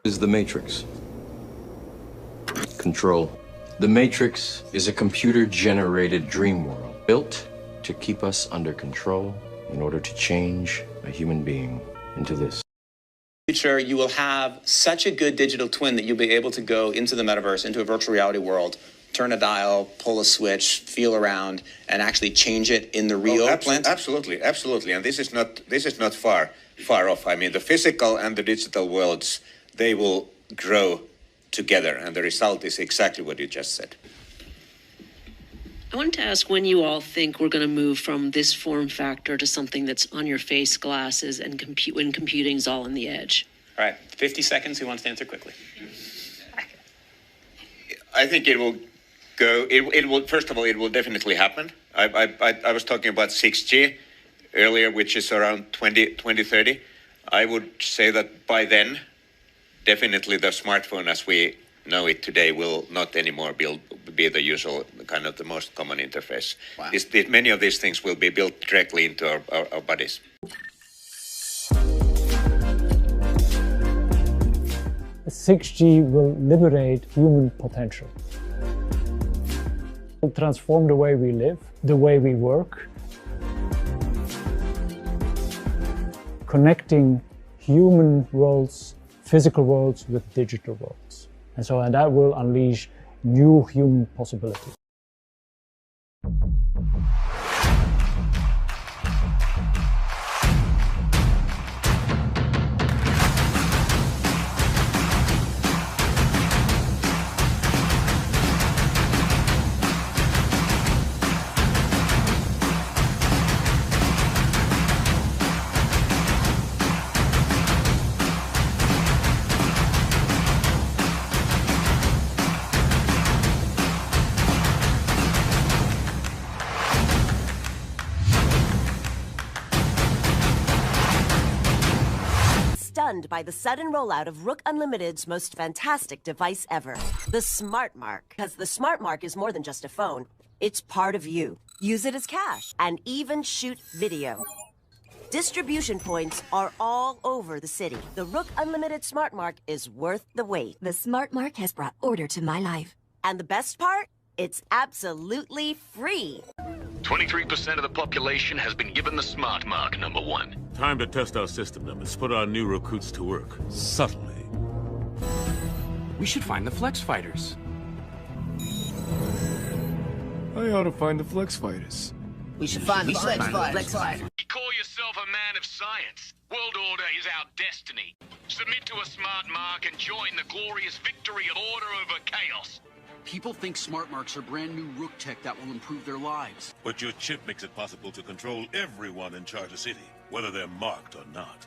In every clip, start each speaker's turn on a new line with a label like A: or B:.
A: Is the Matrix. Control. The Matrix is a computer-generated dream world built to keep us under control in order to change a human being into this.
B: Future, you will have such a good digital twin that you'll be able to go into the metaverse, into a virtual reality world, turn a dial, pull a switch, feel around, and actually change it in the real plant?
C: Absolutely. And this is not far off. I mean, the physical and the digital worlds, they will grow together, and the result is exactly what you just said.
D: I wanted to ask when you all think we're going to move from this form factor to something that's on your face, glasses, and when computing's all on the edge.
B: All right, 50 seconds. Who wants to answer quickly?
C: I think it will go. It will. First of all, it will definitely happen. I was talking about 6G earlier, which is around 2030. I would say that by then, definitely the smartphone as we know it today will not anymore be the usual kind of the most common interface.
B: Wow.
C: Many of these things will be built directly into our bodies.
E: 6G will liberate human potential. It will transform the way we live, the way we work, connecting human worlds, physical worlds with digital worlds. And that will unleash new human possibilities.
F: Stunned by the sudden rollout of Rook Unlimited's most fantastic device ever, the Smart Mark. Because the Smart Mark is more than just a phone. It's part of you. Use it as cash and even shoot video. Distribution points are all over the city. The Rook Unlimited Smart Mark is worth the wait.
G: The Smart Mark has brought order to my life.
F: And the best part? It's absolutely free.
H: 23% of the population has been given the Smart Mark, number one.
I: Time to test our system, numbers. Put our new recruits to work. Subtly.
J: We should find the Flex Fighters.
K: I ought to find the Flex Fighters.
L: We should find the Flex Fighters.
H: You call yourself a man of science. World order is our destiny. Submit to a Smart Mark and join the glorious victory of order over chaos.
J: People think Smart Marks are brand new Rook tech that will improve their lives.
I: But your chip makes it possible to control everyone in Charter City, whether they're marked or not.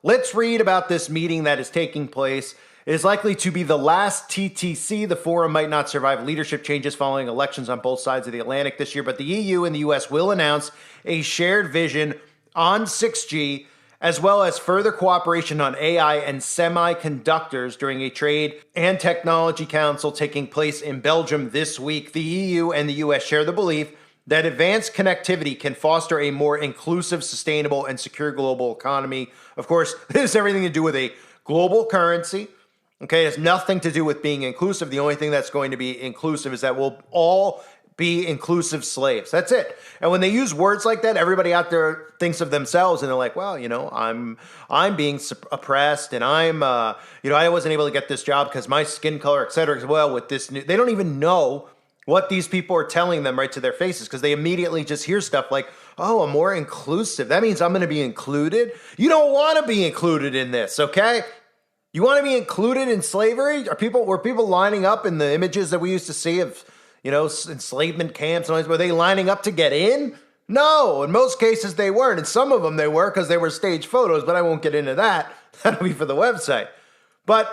M: Let's read about this meeting that is taking place. It is likely to be the last TTC. The forum might not survive leadership changes following elections on both sides of the Atlantic this year, but the EU and the US will announce a shared vision on 6G, as well as further cooperation on AI and semiconductors during a trade and technology council taking place in Belgium this week. The EU and the US share the belief that advanced connectivity can foster a more inclusive, sustainable, and secure global economy. Of course, this has everything to do with a global currency. Okay, it has nothing to do with being inclusive. The only thing that's going to be inclusive is that we'll all be inclusive slaves. That's it. And when they use words like that, everybody out there thinks of themselves and they're like, well, you know, I'm being oppressed and I'm, you know, I wasn't able to get this job because my skin color, et cetera, as well with this new, they don't even know what these people are telling them right to their faces because they immediately just hear stuff like, oh, I'm more inclusive. That means I'm going to be included. You don't want to be included in this, okay? You want to be included in slavery? Were people lining up in the images that we used to see of, you know, enslavement camps and all these? Were they lining up to get in? No, in most cases they weren't. And some of them they were because they were staged photos, but I won't get into that. That'll be for the website. But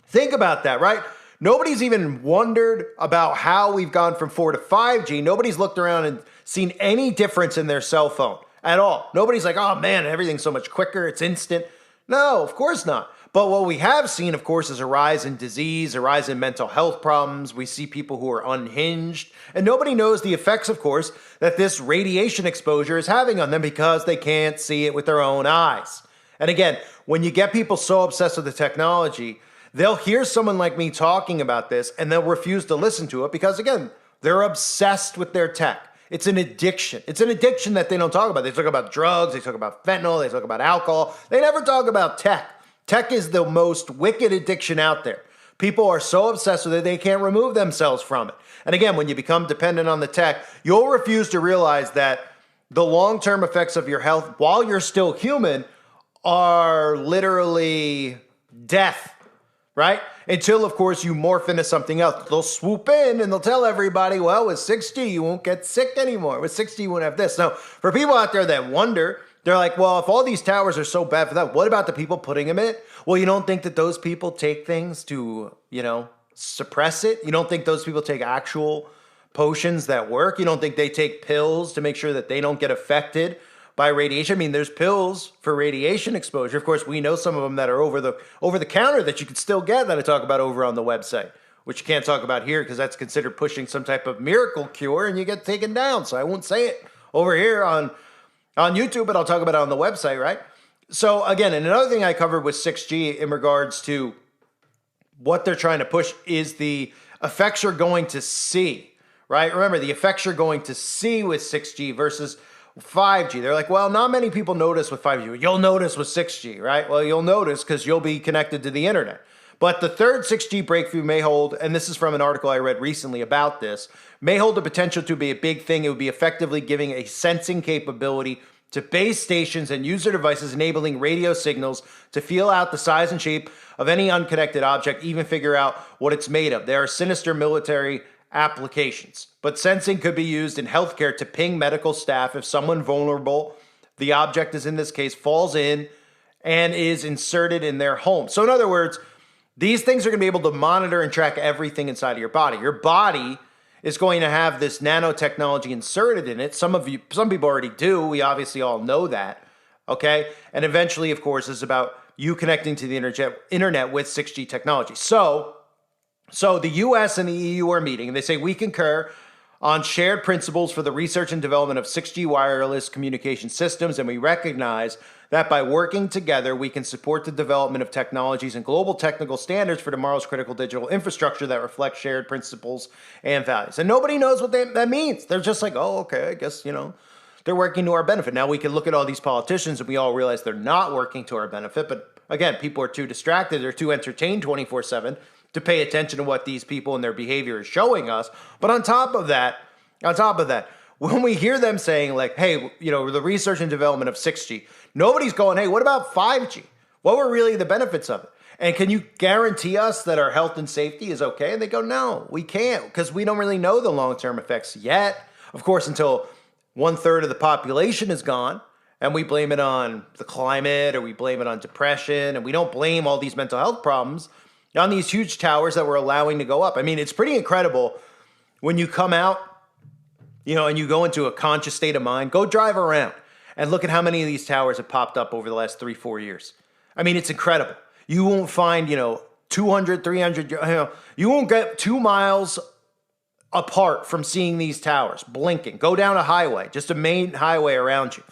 M: think about that, right? Nobody's even wondered about how we've gone from 4 to 5G. Nobody's looked around and seen any difference in their cell phone at all. Nobody's like, oh man, everything's so much quicker. It's instant. No, of course not. But what we have seen, of course, is a rise in disease, a rise in mental health problems. We see people who are unhinged. And nobody knows the effects, of course, that this radiation exposure is having on them because they can't see it with their own eyes. And again, when you get people so obsessed with the technology, they'll hear someone like me talking about this and they'll refuse to listen to it because, again, they're obsessed with their tech. It's an addiction. It's an addiction that they don't talk about. They talk about drugs, they talk about fentanyl, they talk about alcohol. They never talk about tech. Tech is the most wicked addiction out there. People are so obsessed with it, they can't remove themselves from it. And again, when you become dependent on the tech, you'll refuse to realize that the long-term effects of your health while you're still human are literally death, right? Until, of course, you morph into something else. They'll swoop in and they'll tell everybody, well, with 6G, you won't get sick anymore. With 6G, you won't have this. Now, for people out there that wonder, they're like, well, if all these towers are so bad for that, what about the people putting them in? Well, you don't think that those people take things to, suppress it? You don't think those people take actual potions that work? You don't think they take pills to make sure that they don't get affected by radiation? I mean, there's pills for radiation exposure. Of course, we know some of them that are over the counter that you can still get that I talk about over on the website, which you can't talk about here because that's considered pushing some type of miracle cure and you get taken down. So I won't say it over here on YouTube, but I'll talk about it on the website, right? So again, and another thing I covered with 6G in regards to what they're trying to push is the effects you're going to see, right? Remember, the effects you're going to see with 6G versus 5G. They're like, well, not many people notice with 5G. You'll notice with 6G, right? Well, you'll notice because you'll be connected to the internet. But the third 6G breakthrough may hold, and this is from an article I read recently about this, may hold the potential to be a big thing. It would be effectively giving a sensing capability to base stations and user devices, enabling radio signals to feel out the size and shape of any unconnected object, even figure out what it's made of. There are sinister military applications, but sensing could be used in healthcare to ping medical staff if someone vulnerable, the object is in this case, falls in and is inserted in their home. So in other words, these things are going to be able to monitor and track everything inside of your body. Your body is going to have this nanotechnology inserted in it. Some people already do. We obviously all know that, okay? And eventually, of course, it's about you connecting to the internet with 6G technology. So the US and the EU are meeting, and they say, we concur on shared principles for the research and development of 6G wireless communication systems, and we recognize that by working together, we can support the development of technologies and global technical standards for tomorrow's critical digital infrastructure that reflect shared principles and values. And nobody knows what that means. They're just like, oh, okay, I guess, they're working to our benefit. Now we can look at all these politicians and we all realize they're not working to our benefit. But again, people are too distracted. They're too entertained 24/7 to pay attention to what these people and their behavior is showing us. But on top of that, when we hear them saying like, hey, the research and development of 6G, nobody's going, hey, what about 5G? What were really the benefits of it? And can you guarantee us that our health and safety is okay? And they go, no, we can't, because we don't really know the long-term effects yet. Of course, until 1/3 of the population is gone, and we blame it on the climate or we blame it on depression, and we don't blame all these mental health problems on these huge towers that we're allowing to go up. I mean, it's pretty incredible when you come out, and you go into a conscious state of mind. Go drive around and look at how many of these towers have popped up over the last 3-4 years. I mean, it's incredible. You won't find, 200, 300, you won't get 2 miles apart from seeing these towers blinking. Go down a highway, just a main highway around you,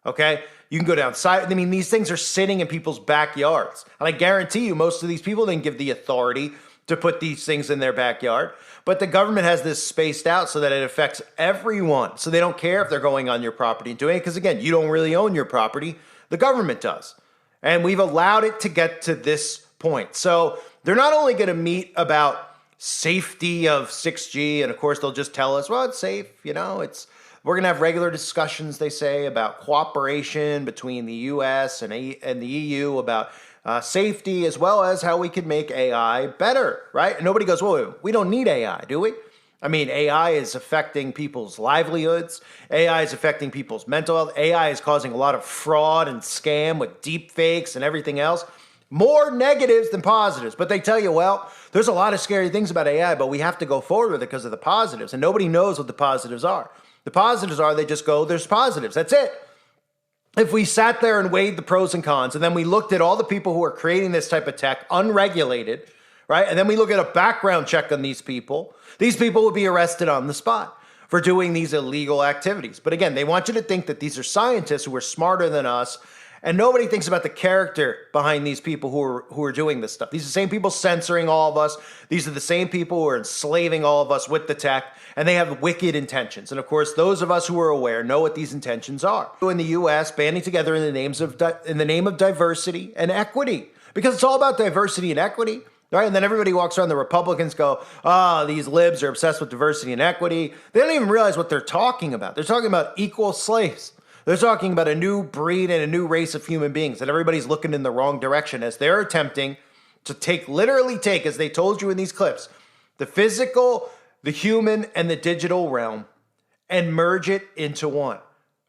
M: okay? You can go down side. I mean, these things are sitting in people's backyards. And I guarantee you, most of these people didn't give the authority to put these things in their backyard. But the government has this spaced out so that it affects everyone. So they don't care if they're going on your property and doing it. Because again, you don't really own your property. The government does. And we've allowed it to get to this point. So they're not only going to meet about safety of 6G. And of course, they'll just tell us, well, it's safe. We're going to have regular discussions, they say, about cooperation between the US and the EU about safety, as well as how we can make AI better, right? And nobody goes, whoa, we don't need AI, do we? I mean, AI is affecting people's livelihoods. AI is affecting people's mental health. AI is causing a lot of fraud and scam with deep fakes and everything else. More negatives than positives. But they tell you, well, there's a lot of scary things about AI, but we have to go forward with it because of the positives. And nobody knows what the positives are. The positives are they just go, there's positives. That's it. if we sat there and weighed the pros and cons, and then we looked at all the people who are creating this type of tech unregulated, right? And then we look at a background check on these people would be arrested on the spot for doing these illegal activities. But again, they want you to think that these are scientists who are smarter than us, and nobody thinks about the character behind these people who are doing this stuff. These are the same people censoring all of us. These are the same people who are enslaving all of us with the tech, and they have wicked intentions. And of course, those of us who are aware know what these intentions are. In the U.S., banding together in the name of diversity and equity, because it's all about diversity and equity. Right? And then everybody walks around, the Republicans go, these libs are obsessed with diversity and equity. They don't even realize what they're talking about. They're talking about equal slaves. They're talking about a new breed and a new race of human beings, and everybody's looking in the wrong direction as they're attempting to literally take, as they told you in these clips, the physical, the human, and the digital realm and merge it into one.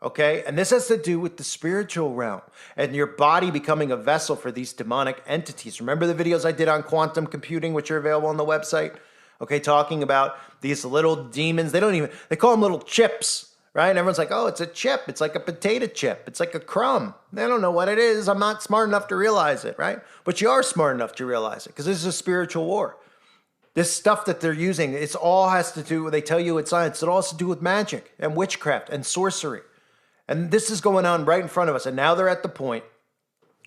M: Okay? And this has to do with the spiritual realm and your body becoming a vessel for these demonic entities. Remember the videos I did on quantum computing, which are available on the website? Okay, talking about these little demons. They call them little chips, right? And everyone's like, oh, it's a chip. It's like a potato chip. It's like a crumb. They don't know what it is. I'm not smart enough to realize it, right? But you are smart enough to realize it because this is a spiritual war. This stuff that they're using, it all has to do, they tell you it's science, it all has to do with magic and witchcraft and sorcery. And this is going on right in front of us. And now they're at the point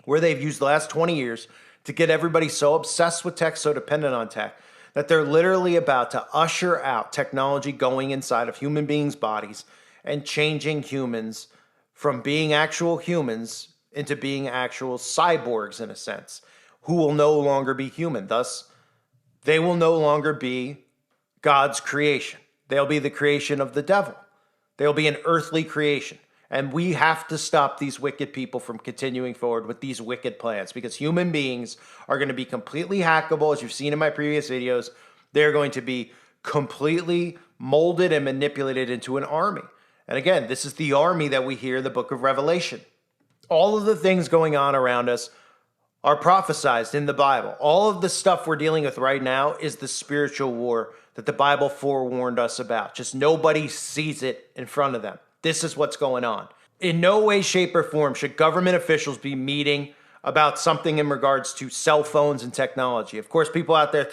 M: where they've used the last 20 years to get everybody so obsessed with tech, so dependent on tech, that they're literally about to usher out technology going inside of human beings' bodies and changing humans from being actual humans into being actual cyborgs, in a sense, who will no longer be human. Thus, they will no longer be God's creation. They'll be the creation of the devil. They'll be an earthly creation. And we have to stop these wicked people from continuing forward with these wicked plans, because human beings are going to be completely hackable. As you've seen in my previous videos, they're going to be completely molded and manipulated into an army. And again, this is the army that we hear in the book of Revelation. All of the things going on around us are prophesized in the Bible. All of the stuff we're dealing with right now is the spiritual war that the Bible forewarned us about. Just nobody sees it in front of them. This is what's going on. In no way, shape, or form should government officials be meeting about something in regards to cell phones and technology. Of course, people out there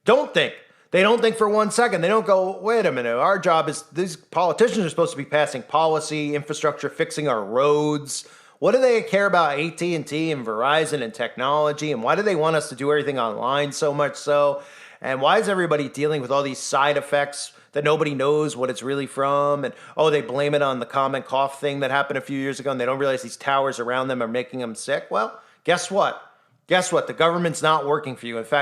M: don't think. They don't think for 1 second. They don't go, wait a minute, our job is, these politicians are supposed to be passing policy, infrastructure, fixing our roads. What do they care about AT&T and Verizon and technology? And why do they want us to do everything online so much so? And why is everybody dealing with all these side effects that nobody knows what it's really from? And, they blame it on the common cough thing that happened a few years ago, and they don't realize these towers around them are making them sick. Well, guess what? The government's not working for you. In fact,